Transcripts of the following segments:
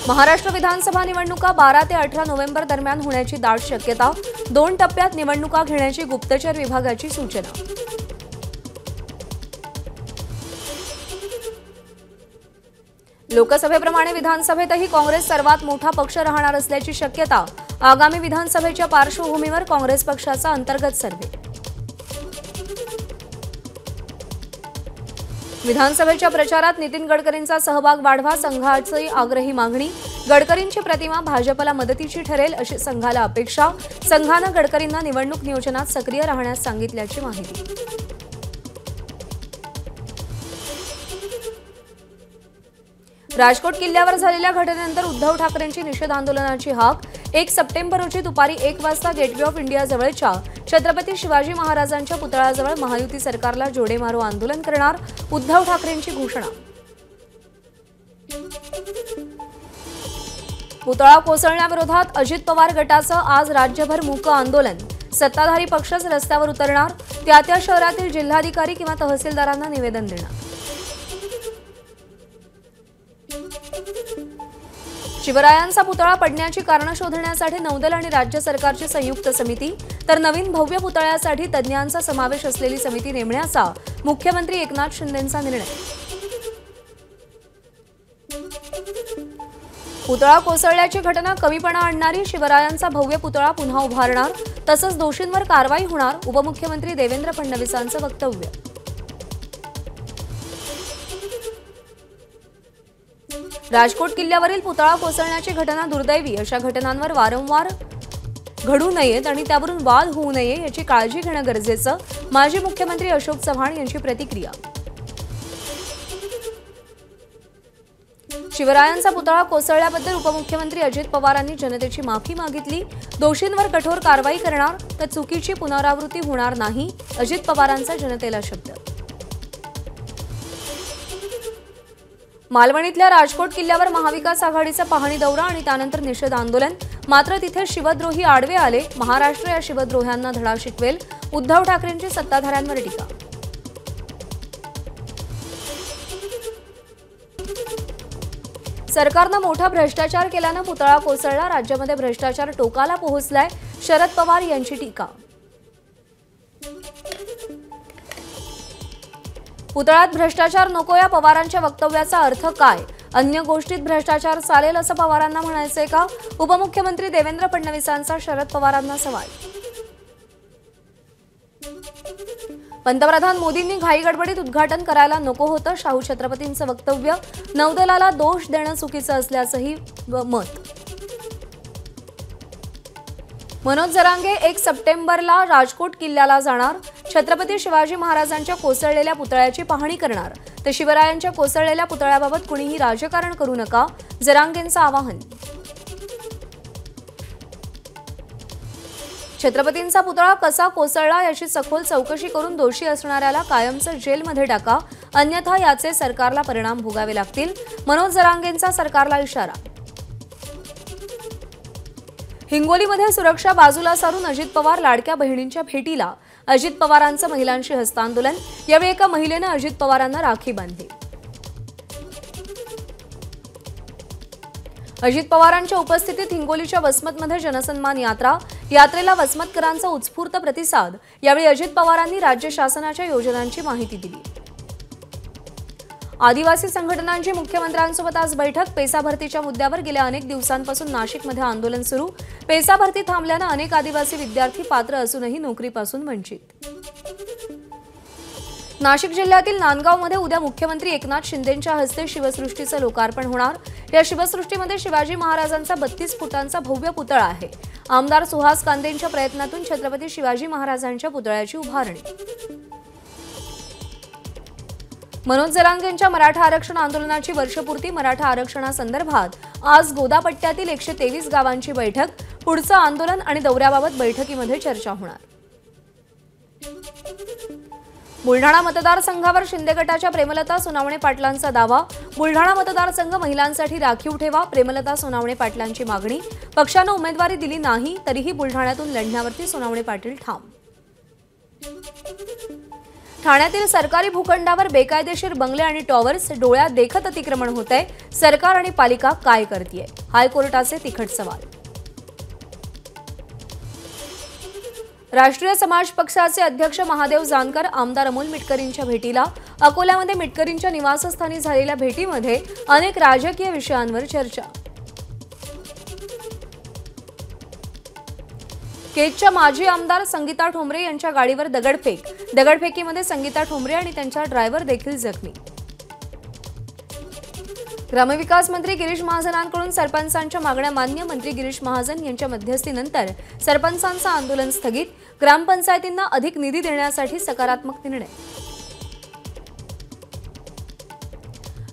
महाराष्ट्र विधानसभा निवडणुका 12 ते 18 नोव्हेंबर दरम्यान होण्याची दाट शक्यता। 2 टप्प्यात निवडणुका घेण्याची गुप्तचर विभागाची सूचना। लोकसभेप्रमाणे विधानसभेतही काँग्रेस सर्वात मोठा पक्ष राहणार असल्याची शक्यता। आगामी विधानसभेच्या पार्श्वभूमीवर काँग्रेस पक्षाचा अंतर्गत सर्व्हे। विधानसभेच्या प्रचारात नितीन गडकरींचा सहभाग वाढवा, संघाची आग्रही मागणी। गडकरींची प्रतिमा भाजपला मदतीची ठरेल अशी संघाला अपेक्षा। संघाने गडकरींना निवडणूक नियोजनात सक्रिय राहण्यास सांगितल्याची माहिती। राजकोट किल्ल्यावर झालेल्या घटनेनंतर उद्धव ठाकरेंची निषेध आंदोलनाची हाक। 1 सप्टेंबर रोजी दुपारी 1 वाजता गेटवे ऑफ इंडिया जवळच्या छत्रपती शिवाजी महाराजांच्या पुतळ्याजवळ महायुती सरकारला जोडे मारो आंदोलन करणार, उद्धव ठाकरेंची घोषणा। पुतळा कोसळण्याविरोधात अजित पवार गटाचं आज राज्यभर मूक आंदोलन। सत्ताधारी पक्षच रस्त्यावर उतरणार, त्या शहरातील जिल्हाधिकारी किंवा तहसीलदारांना निवेदन देणार। शिवरायांचा पुतळा पडण्याची कारणं शोधण्यासाठी नौदल आणि राज्य सरकारची संयुक्त समिती, तर नवीन भव्य पुतळ्यासाठी तज्ज्ञांचा समावेश असलेली समिती नेमण्याचा मुख्यमंत्री एकनाथ शिंदेंचा निर्णय। पुतळा कोसळल्याची घटना कमीपणा आणणारी, शिवरायांचा भव्य पुतळा पुन्हा उभारणार, तसंच दोषींवर कारवाई होणार, उपमुख्यमंत्री देवेंद्र फडणवीसांचं वक्तव्य। राजकोट किल्ल्यावरील पुतळा कोसळण्याची घटना दुर्दैवी, अशा घटनांवर वारंवार घडू नयेत आणि त्यावरून वाद होऊ नये याची काळजी घेणं गरजेचं, माजी मुख्यमंत्री अशोक चव्हाण यांची प्रतिक्रिया। शिवरायांचा पुतळा कोसळल्याबद्दल उपमुख्यमंत्री अजित पवारांनी जनतेची माफी मागितली, दोषींवर कठोर कारवाई करणार, तर चुकीची पुनरावृत्ती होणार नाही, अजित पवारांचा जनतेला शब्द। मालवणीतल्या राजकोट किल्ल्यावर महाविकास आघाडीचा पाहणी दौरा आणि त्यानंतर निषेध आंदोलन, मात्र तिथे शिवद्रोही आडवे आले, महाराष्ट्र या शिवद्रोह्यांना धडा शिकवेल, उद्धव ठाकरेंची सत्ताधाऱ्यांवर टीका। सरकारनं मोठा भ्रष्टाचार केल्यानं पुतळा कोसळला, राज्यामध्ये भ्रष्टाचार टोकाला पोहोचलाय, शरद पवार यांची टीका। पुतळ्यात भ्रष्टाचार नको या पवारांच्या वक्तव्याचा अर्थ काय? अन्य गोष्टीत भ्रष्टाचार चालेल असं पवारांना म्हणायचंय का? उपमुख्यमंत्री देवेंद्र फडणवीसांचा शरद पवारांना सवाल। पंतप्रधान मोदींनी घाईगडबडीत उद्घाटन करायला नको होतं, शाहू छत्रपतींचं वक्तव्य। नौदलाला दोष देणं चुकीचं असल्याचंही मत। मनोज जरांगे 1 सप्टेंबरला राजकोट किल्ल्याला जाणार, छत्रपती शिवाजी महाराजांच्या कोसळलेल्या पुतळ्याची पाहणी करणार, तर शिवरायांच्या कोसळलेल्या पुतळ्याबाबत कुणीही राजकारण करू नका, जरांगेंचं आवाहन। छत्रपतींचा पुतळा कसा कोसळला याची सखोल चौकशी करून दोषी असणाऱ्याला कायमचं जेलमध्ये टाका, अन्यथा याचे सरकारला परिणाम भोगावे लागतील, मनोज जरांगेंचा सरकारला इशारा। हिंगोलीमध्ये सुरक्षा बाजूला सारून अजित पवार लाडक्या बहिणींच्या भेटीला, अजित पवारांचं महिलांशी हस्तांदोलन, यावेळी एका महिलेनं अजित पवारांना राखी बांधली। अजित पवारांच्या उपस्थितीत हिंगोलीच्या वसमतमध्ये जनसन्मान यात्रा, यात्रेला वसमतकरांचा उत्स्फूर्त प्रतिसाद, यावेळी अजित पवारांनी राज्य शासनाच्या योजनांची माहिती दिली। आदिवासी संघटनांची मुख्यमंत्र्यांसोबत आज बैठक, पेसा भरतीच्या मुद्द्यावर गेल्या अनेक दिवसांपासून नाशिकमध्ये आंदोलन सुरू, पेसा भरती थांबल्यानं अनेक आदिवासी विद्यार्थी पात्र असूनही नोकरीपासून वंचित। नाशिक जिल्ह्यातील नांदगावमध्ये उद्या मुख्यमंत्री एकनाथ शिंदेंच्या हस्ते शिवसृष्टीचं लोकार्पण होणार, या शिवसृष्टीमध्ये शिवाजी महाराजांचा 32 फुटांचा भव्य पुतळा आहे। आमदार सुहास कांदेंच्या प्रयत्नातून छत्रपती शिवाजी महाराजांच्या पुतळ्याची उभारणी। मनोज जरांगेंच्या मराठा आरक्षण आंदोलनाची वर्षपूर्ती, मराठा आरक्षणासंदर्भात आज गोदापट्ट्यातील 123 गावांची बैठक, पुढचं आंदोलन आणि दौऱ्याबाबत बैठकीमध्ये चर्चा होणार। बुलढाणा मतदारसंघावर शिंदे गटाच्या प्रेमलता सोनावणे पाटलांचा दावा, बुलढाणा मतदारसंघ महिलांसाठी राखीव ठेवा, प्रेमलता सोनावणे पाटलांची मागणी, पक्षानं उमेदवारी दिली नाही तरीही बुलढाण्यातून लढण्यावरती सोनावणे पाटील ठाम। ठाण्यातील सरकारी भूखंडावर बेकायदेशीर बंगले आणि टॉवर्स डोळ्यात देखत अतिक्रमण होत आहे. सरकार आणि पालिका काय करतेय? हायकोर्टाचे तिखट सवाल. राष्ट्रीय समाज पक्षाचे अध्यक्ष महादेव जानकर आमदार अमोल मिटकरींच्या भेटीला. अकोल्यामध्ये मिटकरींच्या निवासस्थानी झालेल्या भेटीमध्ये अनेक राजकीय विषयांवर चर्चा. केजच्या माजी आमदार संगीता ठोंबरे यांच्या गाडीवर दगडफेक. दगडफेकीमध्ये संगीता ठोंबरे आणि त्यांचा ड्रायव्हर देखील जखमी. ग्रामविकास मंत्री गिरीश महाजनांकडून सरपंचांच्या मागण्या मान्य. मंत्री गिरीश महाजन यांच्या मध्यस्थीनंतर सरपंचांचं आंदोलन स्थगित. ग्रामपंचायतींना अधिक निधी देण्यासाठी सकारात्मक निर्णय.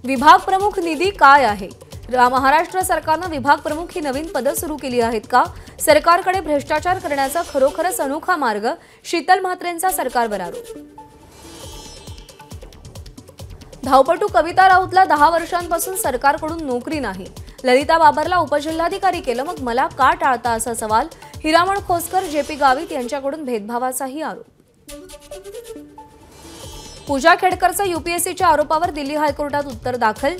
विभाग प्रमुख निधी काय आहे? महाराष्ट्र सरकारनं विभाग प्रमुख ही नवीन पदं सुरू केली आहेत का? सरकारकडे भ्रष्टाचार करण्याचा खरोखरच अनोखा मार्ग. शीतल म्हात्रेंचा सरकारवर आरोप. धावपटू कविता राऊतला 10 वर्षांपासून सरकारकडून नोकरी नाही. ललिता बाबरला उपजिल्हाधिकारी केलं, मग मला का टाळता असा सवाल. हिरामण खोसकर, जेपी गावित यांच्याकडून भेदभावाचाही आरोप. पूजा खेडकरचा यूपीएससीच्या आरोपावर दिल्ली हायकोर्टात उत्तर दाखल.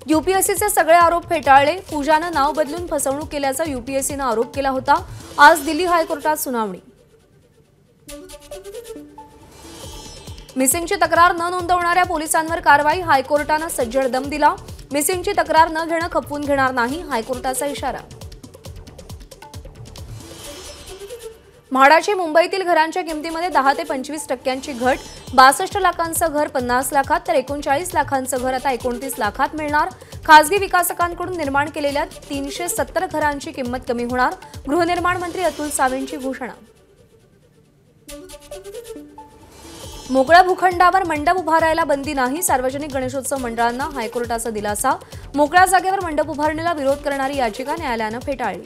यूपीएससीचे सगळे आरोप फेटाळले. पूजानं नाव बदलून फसवणूक केल्याचा यूपीएससीनं आरोप केला होता. आज दिल्ली हायकोर्टात सुनावणी. मिसिंगची तक्रार न नोंदवणाऱ्या पोलिसांवर कारवाई. हायकोर्टानं सज्जड दम दिला. मिसिंगची तक्रार न घेणं खपवून घेणार नाही, हायकोर्टाचा इशारा. म्हाडाची मुंबईतील घरांच्या किमतीमध्ये 10 ते 25% घट. 62 लाखांचं घर 50 लाखात तर 39 लाखांचं घर आता 29 लाखात मिळणार. खासगी विकासकांकडून निर्माण केलेल्या 370 घरांची किंमत कमी होणार. गृहनिर्माण मंत्री अतुल सावेंची घोषणा. मोकळ्या भूखंडावर मंडप उभारायला बंदी नाही. सार्वजनिक गणेशोत्सव मंडळांना हायकोर्टाचा दिलासा. मोकळ्या जागेवर मंडप उभारणीला विरोध करणारी याचिका न्यायालयानं फेटाळली.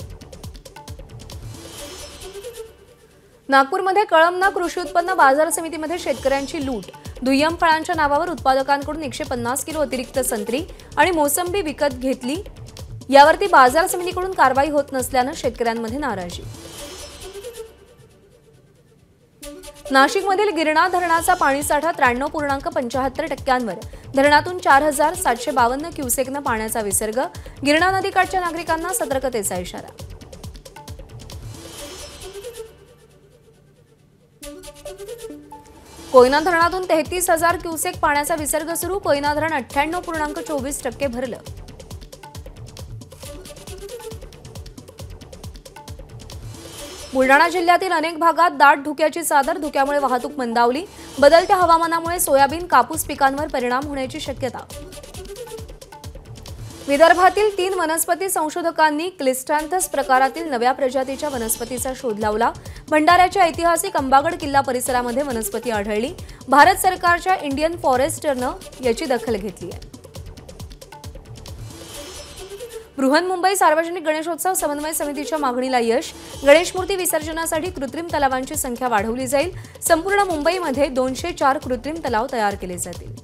नागपूरमध्ये कळमना कृषी उत्पन्न बाजार समितीमध्ये शेतकऱ्यांची लूट. दुय्यम फळांच्या नावावर उत्पादकांकडून 150 किलो अतिरिक्त संत्री आणि मोसंबी विकत घेतली. यावरती बाजार समितीकडून कारवाई होत नसल्यानं शेतकऱ्यांमध्ये नाराजी. नाशिकमधील गिरणा धरणाचा पाणीसाठा 93.75%. धरणातून 4752 क्युसेकनं पाण्याचा विसर्ग. गिरणा नदीकाठच्या नागरिकांना सतर्कतेचा इशारा. कोयना धरणातून 33,000 क्युसेक पाण्याचा विसर्ग सुरू. कोयना धरण 98.24% भरलं. बुलडाणा जिल्ह्यातील अनेक भागात दाट धुक्याची चादर. धुक्यामुळे वाहतूक मंदावली. बदलत्या हवामानामुळे सोयाबीन कापूस पिकांवर परिणाम होण्याची शक्यता. विदर्भातील 3 वनस्पती संशोधकांनी क्लिस्टॅन्थस प्रकारातील नव्या प्रजातीच्या वनस्पतीचा शोध लावला. भंडाऱ्याच्या ऐतिहासिक अंबागड किल्ला परिसरामध्ये वनस्पती आढळली. भारत सरकारच्या इंडियन फॉरेस्टरनं याची दखल घेतली आहे. बृहन्मुंबई सार्वजनिक गणेशोत्सव समन्वय समितीच्या मागणीला यश. गणेश मूर्ती विसर्जनासाठी कृत्रिम तलावांची संख्या वाढवली जाईल. संपूर्ण मुंबईमध्ये 204 कृत्रिम तलाव तयार केले जातील.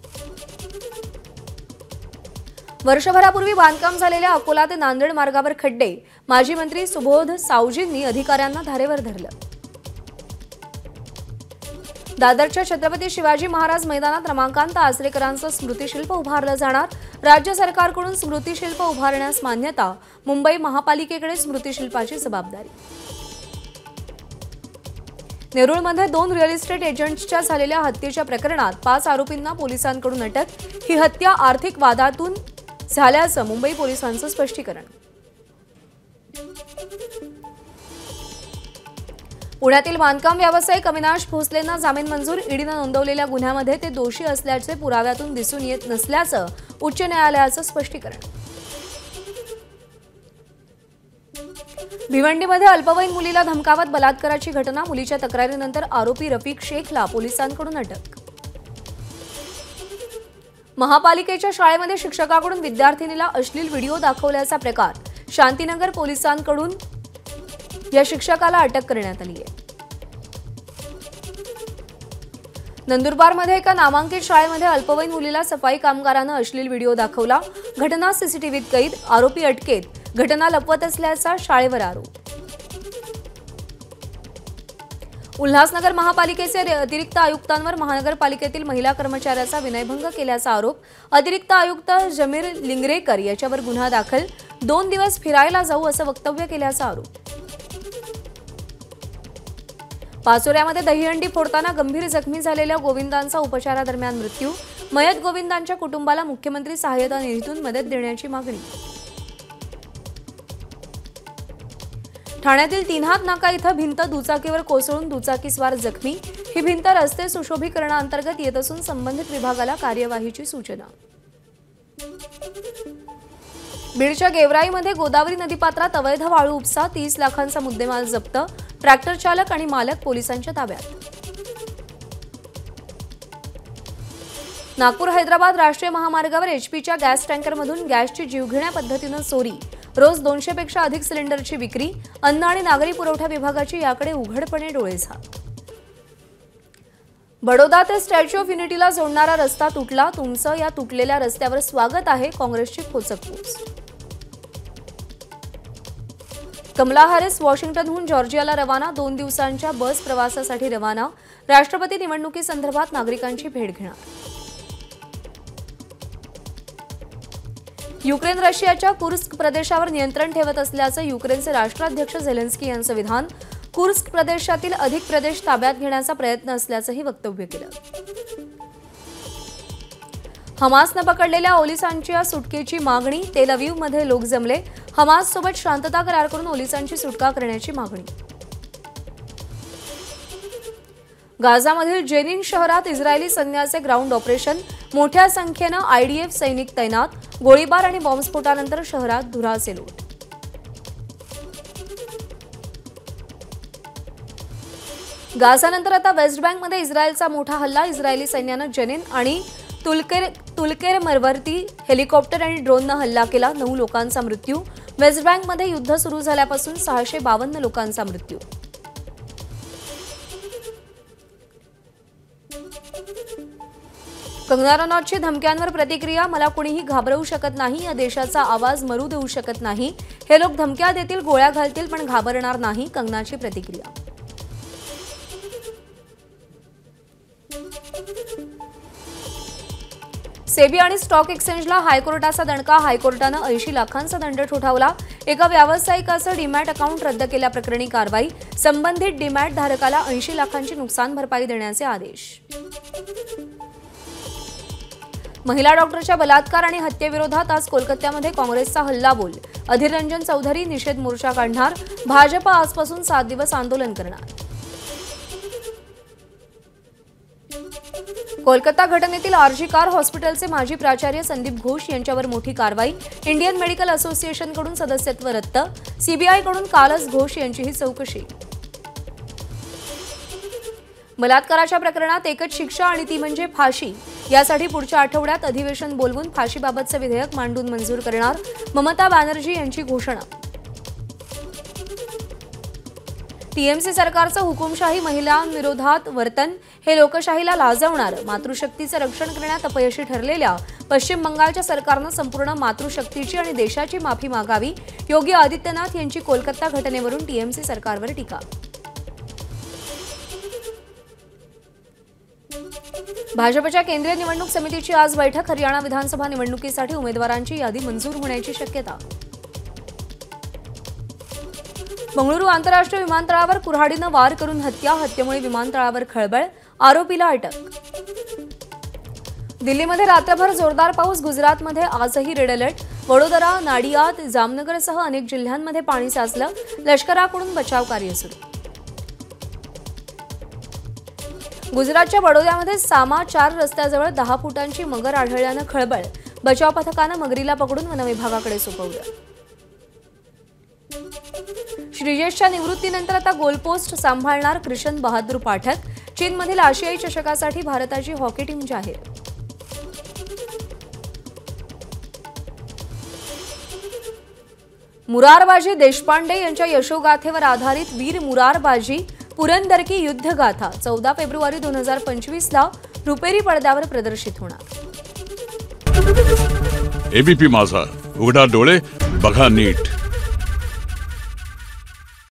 वर्षभरापूर्वी बांधकाम झालेल्या अकोला ते नांदेड मार्गावर खड्डे. माजी मंत्री सुबोध सावजींनी अधिकाऱ्यांना धारेवर धरलं. दादरच्या छत्रपती शिवाजी महाराज मैदानात रमाकांत आचरेकरांचं स्मृतिशिल्प उभारलं जाणार. राज्य सरकारकडून स्मृतिशिल्प उभारण्यास मान्यता. मुंबई महापालिकेकडे स्मृतिशिल्पाची जबाबदारी. नेरूळमध्ये 2 रिअल इस्टेट एजंट्सच्या झालेल्या हत्येच्या प्रकरणात 5 आरोपींना पोलिसांकडून अटक. ही हत्या आर्थिक वादातून झाल्याचं मुंबई पोलिसांचं स्पष्टीकरण. पुण्यातील बांधकाम व्यावसायिक अविनाश भोसलेंना जामीन मंजूर. ईडीनं नोंदवलेल्या गुन्ह्यामध्ये ते दोषी असल्याचे पुराव्यातून दिसून येत नसल्याचं उच्च न्यायालयाचं स्पष्टीकरण. भिवंडीमध्ये अल्पवयीन मुलीला धमकावत बलात्काराची घटना. मुलीच्या तक्रारीनंतर आरोपी रफिक शेखला पोलिसांकडून अटक. महापालिकेच्या शाळेमध्ये शिक्षकाकडून विद्यार्थिनीला अश्लील व्हिडिओ दाखवल्याचा प्रकार. शांतीनगर पोलिसांकडून या शिक्षकाला अटक करण्यात आली आहे. नंदुरबारमध्ये एका नामांकित शाळेमध्ये अल्पवयीन मुलीला सफाई कामगारानं अश्लील व्हिडिओ दाखवला. घटना सीसीटीव्हीत कैद. आरोपी अटकेत. घटना लपवत असल्याचा शाळेवर आरोप. उल्हासनगर महापालिकेचे अतिरिक्त आयुक्तांवर महानगरपालिकेतील महिला कर्मचाऱ्याचा विनयभंग केल्याचा आरोप। अतिरिक्त आयुक्त जमीर लिंगरेकर याच्यावर गुन्हा दाखल। 2 दिवस फिरायला जाऊ असं वक्तव्य केल्याचा आरोप। पाचोऱ्यामध्ये दहीहंडी फोडताना गंभीर जखमी झालेल्या गोविंदांचा उपचारादरम्यान मृत्यू। मयत गोविंदांच्या कुटुंबाला मुख्यमंत्री सहाय्यता निधीतून मदत देण्याची मागणी। ठाण्यातील तीनहात नाका इथं भिंत दुचाकीवर कोसळून दुचाकीस्वार जखमी। ही भिंत रस्ते सुशोभीकरणाअंतर्गत येत असून संबंधित विभागाला कार्यवाहीची सूचना। बीडच्या गेवराईमध्ये गोदावरी नदीपात्रात अवैध वाळू उपसा, 30 लाखांचा मुद्देमाल जप्त। ट्रॅक्टर चालक आणि मालक पोलिसांच्या ताब्यात। नागपूर हैदराबाद राष्ट्रीय महामार्गावर एचपीच्या गॅस टँकरमधून गॅसची जीवघेण्या पद्धतीनं चोरी। रोज 200 पेक्षा अधिक सिलेंडरची विक्री। अन्न आणि नागरी पुरवठा विभागाची याकडे उघडपणे डोळेझाक। बडोदा ते स्टॅच्यू ऑफ युनिटीला जोडणारा रस्ता तुटला। तुमचं या तुटलेल्या रस्त्यावर स्वागत आहे, काँग्रेसची खोचक पोस्ट। कमला हॅरिस वॉशिंग्टनहून जॉर्जियाला रवाना। 2 दिवसांच्या बस प्रवासासाठी रवाना। राष्ट्रपती निवडणुकीसंदर्भात नागरिकांची भेट घेणार। युक्रेन रशियाच्या कुर्स्क प्रदेशावर नियंत्रण ठेवत असल्याचं युक्रेनचे राष्ट्राध्यक्ष झेलेन्स्की यांचं विधान। कुर्स्क प्रदेशातील अधिक प्रदेश ताब्यात घेण्याचा प्रयत्न असल्याचंही वक्तव्य केलं। हमासनं पकडलेल्या ओलिसांच्या सुटकेची मागणी। तेल अवीवमध्ये लोक जमले। हमाससोबत शांतता करार करून ओलिसांची सुटका करण्याची मागणी। गाझामधील जेनिन शहरात इस्रायली सैन्याचे ग्राउंड ऑपरेशन। मोठ्या संख्येनं आयडीएफ सैनिक तैनात। गोळीबार आणि बॉम्बस्फोटानंतर शहरात धुराचे लोट। गाझानंतर आता वेस्ट बँकमध्ये इस्रायलचा मोठा हल्ला। इस्रायली सैन्यानं जेनिन आणि तुलकेरमरवरती हेलिकॉप्टर आणि ड्रोननं हल्ला केला। 9 लोकांचा मृत्यू। वेस्ट बँकमध्ये युद्ध सुरू झाल्यापासून 652 लोकांचा मृत्यू। कंगना रनौतची धमक्यांवर प्रतिक्रिया। मला कुणीही घाबरवू शकत नाही। या देशाचा आवाज मरू देऊ शकत नाही। हे लोक धमक्या देतील, गोळ्या घालतील, पण घाबरणार नाही, कंगनाची प्रतिक्रिया। सेबी आणि स्टॉक एक्सचेंजला हायकोर्टाचा दणका। हायकोर्टानं 80 लाखांचा दंड ठोठावला। एका व्यावसायिकाचं डीमॅट अकाउंट रद्द केल्याप्रकरणी कारवाई। संबंधित डीमॅट धारकाला 80 लाखांची नुकसान भरपाई देण्याचे आदेश। महिला डॉक्टरच्या बलात्कार आणि हत्येविरोधात आज कोलकात्यामध्ये काँग्रेसचा हल्लाबोल। अधीर रंजन चौधरी निषेध मोर्चा काढणार। भाजप आजपासून 7 दिवस आंदोलन करणार। कोलकाता घटनेतील आरजी कार हॉस्पिटलचे माजी प्राचार्य संदीप घोष यांच्यावर मोठी कारवाई। इंडियन मेडिकल असोसिएशनकडून सदस्यत्व रद्द। सीबीआयकडून कालच घोष यांचीही चौकशी। बलात्काराच्या प्रकरणात एकच शिक्षा आणि ती म्हणजे फाशी। यासाठी पुढच्या आठवड्यात अधिवेशन बोलवून फाशीबाबतचं विधेयक मांडून मंजूर करणार। ममता बॅनर्जी यांची घोषणा। टीएमसी सरकारचं हुकुमशाही महिलांविरोधात वर्तन हे लोकशाहीला लाजवणार। मातृशक्तीचं रक्षण करण्यात अपयशी ठरलेल्या पश्चिम बंगालच्या सरकारनं संपूर्ण मातृशक्तीची आणि देशाची माफी मागावी। योगी आदित्यनाथ यांची कोलकाता घटनेवरून टीएमसी सरकारवर टीका। भाजपच्या केंद्रीय निवडणूक समितीची आज बैठक। हरियाणा विधानसभा निवडणुकीसाठी उमेदवारांची यादी मंजूर होण्याची शक्यता। बंगळुरू आंतरराष्ट्रीय विमानतळावर कुऱ्हाडीनं वार करून हत्या। हत्येमुळे विमानतळावर खळबळ। आरोपीला अटक। दिल्लीमध्ये रात्रभर जोरदार पाऊस। गुजरातमध्ये आजही रेड अलर्ट। वडोदरा, नाडियाद, जामनगरसह अनेक जिल्ह्यांमध्ये पाणी साचलं। लष्कराकडून बचाव कार्य सुरू। गुजरातच्या बडोद्यामध्ये सामा 4 रस्त्याजवळ 10 फुटांची मगर आढळल्यानं खळबळ। बचाव पथकानं मगरीला पकडून वनविभागाकडे सोपवलं। श्रीजेशच्या निवृत्तीनंतर आता गोलपोस्ट सांभाळणार कृष्ण बहादूर पाठक। चीनमधील आशियाई चषकासाठी भारताची हॉकी टीम जाहीर। मुरारबाजी देशपांडे यांच्या यशोगाथेवर आधारित वीर मुरारबाजी पुरंदर की युद्धगाथा 14 फेब्रुवारी 2025ला रुपेरी पडद्यावर प्रदर्शित होणार। एबीपी माझा, उघडा डोळे बघा नीट।